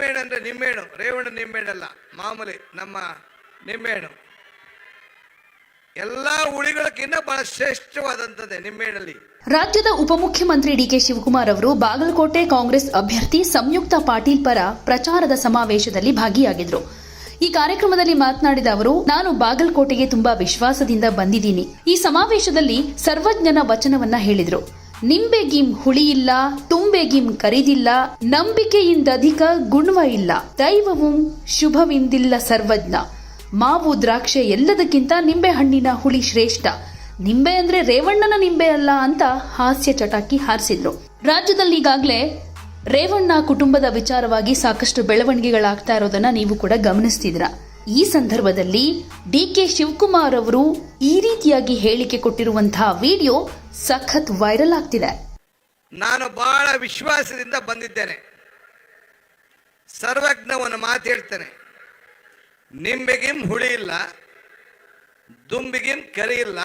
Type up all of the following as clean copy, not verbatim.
ನಿಂಬೆಹಣ್ಣು ಅಂದರೆ ನಿಂಬೆಹಣ್ಣು, ರೇವಣ್ಣ ನಿಂಬೆಹಣ್ಣಲ್ಲ, ಮಾಮೂಲಿ ನಮ್ಮ ನಿಂಬೆಹಣ್ಣು. ಎಲ್ಲ ಹುಳಿಗಳಕ್ಕಿಂತ ಬಹಳ ಶ್ರೇಷ್ಠವಾದಂಥದ್ದೇ ನಿಂಬೆಹಣ್ಣಲ್ಲಿ. ರಾಜ್ಯದ ಉಪಮುಖ್ಯಮಂತ್ರಿ ಡಿಕೆ ಶಿವಕುಮಾರ್ ಅವರು ಬಾಗಲಕೋಟೆ ಕಾಂಗ್ರೆಸ್ ಅಭ್ಯರ್ಥಿ ಸಂಯುಕ್ತ ಪಾಟೀಲ್ ಪರ ಪ್ರಚಾರದ ಸಮಾವೇಶದಲ್ಲಿ ಭಾಗಿಯಾಗಿದ್ರು. ಈ ಕಾರ್ಯಕ್ರಮದಲ್ಲಿ ಮಾತನಾಡಿದ ಅವರು, ನಾನು ಬಾಗಲಕೋಟೆಗೆ ತುಂಬಾ ವಿಶ್ವಾಸದಿಂದ ಬಂದಿದ್ದೀನಿ. ಈ ಸಮಾವೇಶದಲ್ಲಿ ಸರ್ವಜ್ಞನ ವಚನವನ್ನ ಹೇಳಿದ್ರು. ನಿಂಬೆಗಿಂ ಹುಳಿಯಿಲ್ಲ, ತುಂಬೆಗಿಂ ಕರಿದಿಲ್ಲ, ನಂಬಿಕೆಯಿಂದಧಿಕ ಗುಣವ ಇಲ್ಲ, ದೈವವು ಶುಭವಿಂದಿಲ್ಲ ಸರ್ವಜ್ಞ. ಮಾವು ದ್ರಾಕ್ಷೆ ಎಲ್ಲದಕ್ಕಿಂತ ನಿಂಬೆ ಹಣ್ಣಿನ ಹುಳಿ ಶ್ರೇಷ್ಠ. ನಿಂಬೆ ಅಂದ್ರೆ ರೇವಣ್ಣನ ನಿಂಬೆ ಅಲ್ಲ ಅಂತ ಹಾಸ್ಯ ಚಟಾಕಿ ಹಾರಿಸಿದ್ರು. ರಾಜ್ಯದಲ್ಲಿ ಈಗಾಗಲೇ ರೇವಣ್ಣ ಕುಟುಂಬದ ವಿಚಾರವಾಗಿ ಸಾಕಷ್ಟು ಬೆಳವಣಿಗೆಗಳಾಗ್ತಾ ಇರೋದನ್ನ ನೀವು ಕೂಡ ಗಮನಿಸ್ತಿದ್ರ. ಈ ಸಂದರ್ಭದಲ್ಲಿ ಡಿಕೆ ಶಿವಕುಮಾರ್ ಅವರು ಈ ರೀತಿಯಾಗಿ ಹೇಳಿಕೆ ಕೊಟ್ಟಿರುವಂತಹ ವಿಡಿಯೋ ಸಖತ್ ವೈರಲ್ ಆಗ್ತಿದೆ. ನಾನು ಬಹಳ ವಿಶ್ವಾಸದಿಂದ ಬಂದಿದ್ದೇನೆ. ಸರ್ವಜ್ಞವನ್ನು ಮಾತು ಹೇಳ್ತೇನೆ. ನಿಂಬೆಗಿಂ ಹುಳಿ ಇಲ್ಲ, ದುಂಬಿಗಿಂ ಕರಿ ಇಲ್ಲ,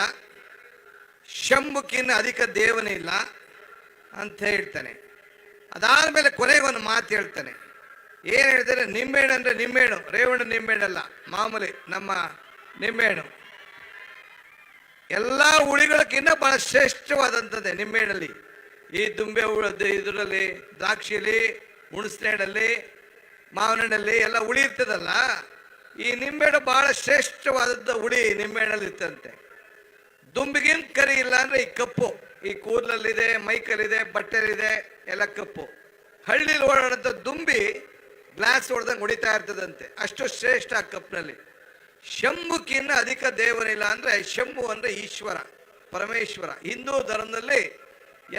ಶಂಭುಕಿನ್ನ ಅಧಿಕ ದೇವನೇ ಇಲ್ಲ ಅಂತ ಹೇಳ್ತಾನೆ. ಅದಾದ್ಮೇಲೆ ಕೊನೆಗೆ ಒಂದು ಮಾತು ಹೇಳ್ತಾನೆ. ಏನು ಹೇಳ್ತಾರೆ? ನಿಂಬೆಹಣ್ಣು ಅಂದರೆ ನಿಂಬೆಹಣ್ಣು, ರೇವಣ್ಣ ನಿಂಬೆಹಣ್ಣಲ್ಲ, ಮಾಮೂಲಿ ನಮ್ಮ ನಿಂಬೆಹಣ್ಣು. ಎಲ್ಲ ಹುಳಿಗಳಕ್ಕಿಂತ ಬಹಳ ಶ್ರೇಷ್ಠವಾದಂಥದ್ದೇ ನಿಂಬೆಹಣ್ಣಲ್ಲಿ. ಈ ದುಂಬೆ ಇದರಲ್ಲಿ, ದ್ರಾಕ್ಷಿಯಲ್ಲಿ, ಹುಣಸೆಹಣ್ಣಲ್ಲಿ, ಮಾವಿನ ಹಣ್ಣಲ್ಲಿ ಎಲ್ಲ ಹುಳಿ ಇರ್ತದಲ್ಲ, ಈ ನಿಂಬೆಹಣ್ಣು ಬಹಳ ಶ್ರೇಷ್ಠವಾದದ್ದು ಹುಳಿ ನಿಂಬೆಹಣ್ಣಲ್ಲಿ ಇರ್ತಂತೆ. ದುಂಬಿಗಿನ್ ಕರಿ ಇಲ್ಲ ಅಂದ್ರೆ ಈ ಕಪ್ಪು, ಈ ಕೂದಲಲ್ಲಿದೆ, ಮೈಕಲ್ಲಿದೆ, ಬಟ್ಟೆಲಿದೆ, ಎಲ್ಲ ಕಪ್ಪು. ಹಳ್ಳಿಲಿ ಓಡಾಡೋಂಥ ದುಂಬಿ ಗ್ಲಾಸ್ ಹೊಡೆದಂಗೆ ಹೊಡಿತಾ ಇರ್ತದಂತೆ, ಅಷ್ಟು ಶ್ರೇಷ್ಠ ಆ ಕಪ್ನಲ್ಲಿ. ಶಂಭುಕಿನ್ನ ಅಧಿಕ ದೇವನಿಲ್ಲ ಅಂದ್ರೆ, ಶಂಭು ಅಂದ್ರೆ ಈಶ್ವರ, ಪರಮೇಶ್ವರ. ಹಿಂದೂ ಧರ್ಮದಲ್ಲಿ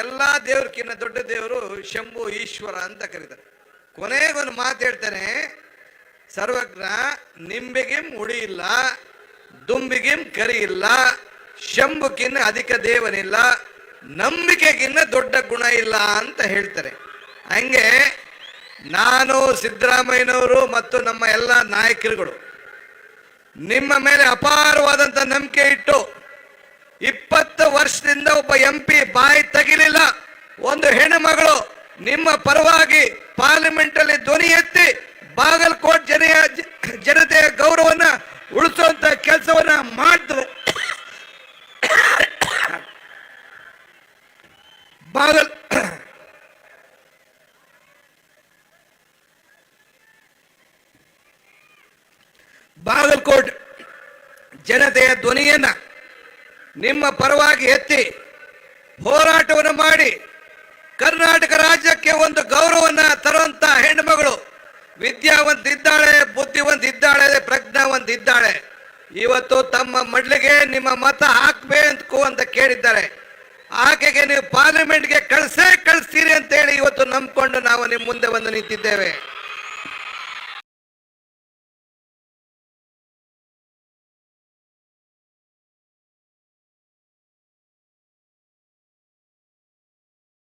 ಎಲ್ಲಾ ದೇವ್ರಕ್ಕಿಂತ ದೊಡ್ಡ ದೇವರು ಶಂಭು, ಈಶ್ವರ ಅಂತ ಕರೀತಾರೆ. ಕೊನೆಗೊಂದು ಮಾತು ಹೇಳ್ತಾನೆ ಸರ್ವಜ್ಞ, ನಿಂಬೆಗಿಂ ಹುಳಿ ಇಲ್ಲ, ದುಂಬಿಗಿಂ ಕರಿ ಇಲ್ಲ, ಶಂಭುಕಿನ್ನ ಅಧಿಕ ದೇವನಿಲ್ಲ, ನಂಬಿಕೆಗಿನ್ನ ದೊಡ್ಡ ಗುಣ ಇಲ್ಲ ಅಂತ ಹೇಳ್ತಾರೆ. ಹಂಗೆ ನಾನು, ಸಿದ್ದರಾಮಯ್ಯನವರು ಮತ್ತು ನಮ್ಮ ಎಲ್ಲ ನಾಯಕರುಗಳು ನಿಮ್ಮ ಮೇಲೆ ಅಪಾರವಾದಂತ ನಂಬಿಕೆ ಇಟ್ಟು 20 ವರ್ಷದಿಂದ ಒಬ್ಬ MP ಬಾಯಿ ತೆಗಿಲಿಲ್ಲ. ಒಂದು ಹೆಣ್ಣುಮಗಳು ನಿಮ್ಮ ಪರವಾಗಿ ಪಾರ್ಲಿಮೆಂಟ್ ಅಲ್ಲಿ ಧ್ವನಿ ಎತ್ತಿ ಬಾಗಲಕೋಟೆ ಜನತೆಯ ಗೌರವನ್ನ ಉಳಿಸುವಂತ ಕೆಲಸವನ್ನ ಮಾಡಿದ್ರು. ಬಾಗಲಕೋಟೆ ಜನತೆಯ ಧ್ವನಿಯನ್ನ ನಿಮ್ಮ ಪರವಾಗಿ ಎತ್ತಿ ಹೋರಾಟವನ್ನು ಮಾಡಿ ಕರ್ನಾಟಕ ರಾಜ್ಯಕ್ಕೆ ಒಂದು ಗೌರವನ್ನ ತರುವಂತ ಹೆಣ್ಣುಮಗಳು, ವಿದ್ಯಾವಂತಿದ್ದಾಳೆ, ಬುದ್ಧಿವಂತಿದ್ದಾಳೆ, ಪ್ರಜ್ಞಾವಂತಿದ್ದಾಳೆ. ಇವತ್ತು ತಮ್ಮ ಮಡ್ಲಿಗೆ ನಿಮ್ಮ ಮತ ಹಾಕ್ಬೇಕು ಅಂತ ಕೇಳಿದ್ದಾರೆ. ಆಕೆಗೆ ನೀವು ಪಾರ್ಲಿಮೆಂಟ್ಗೆ ಕಳಿಸ್ತೀರಿ ಅಂತ ಹೇಳಿ ಇವತ್ತು ನಂಬ್ಕೊಂಡು ನಾವು ನಿಮ್ಮ ಮುಂದೆ ಬಂದು ನಿಂತಿದ್ದೇವೆ.